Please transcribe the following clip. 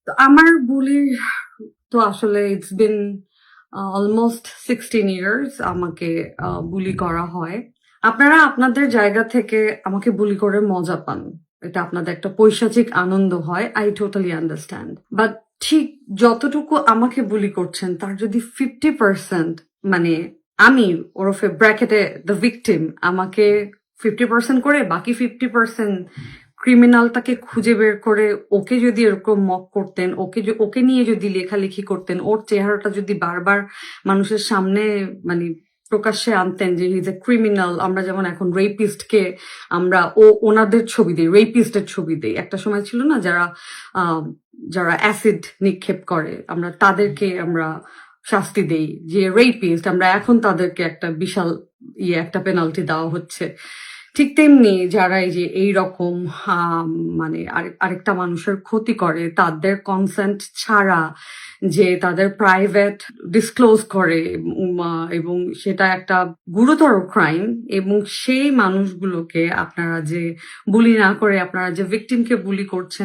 তো আমার বুলি তো আসলে ইটস বিন অলমোস্ট 16 ইয়ার্স আমাকে বুলি করা হয়। আপনারা আপনাদের জায়গা থেকে আমাকে বুলি করে মজা পান। এটা আপনাদের একটা পৈশাচিক আনন্দ হয়। I totally understand. বাট ঠিক যতটুকু আমাকে বুলি করছেন তার যদি 50% মানে আমি ওরফে ব্র্যাকেটে দ্য ভিকটিম আমাকে 50% করে বাকি 50% ক্রিমিনালটাকে খুঁজে বের করে ওকে যদি এরকম মক করতেন, ওকে নিয়ে যদি লেখালেখি করতেন, ওর চেহারাটা যদি বারবার মানুষের সামনে মানে প্রকাশ্যে আনতেন যে ইজ এ ক্রিমিনাল। আমরা যেমন এখন রেপিস্টকে আমরা ওনাদের ছবি দিই, রেপিস্টের ছবি দিই। একটা সময় ছিল না যারা অ্যাসিড নিক্ষেপ করে আমরা তাদেরকে আমরা শাস্তি দেই যে রেপিস্ট, আমরা এখন তাদেরকে একটা বিশাল একটা পেনাল্টি দেওয়া হচ্ছে। ঠিক তেমনি যারা এই যে এইরকম মানে আরেকটা মানুষের ক্ষতি করে তাদের কনসেন্ট ছাড়া যে তাদের প্রাইভেট ডিসক্লোজ করে এবং সেটা একটা গুরুতর ক্রাইম, এবং সেই মানুষগুলোকে আপনারা যে বুলি না করে আপনারা যে ভিকটিমকে বুলি করছেন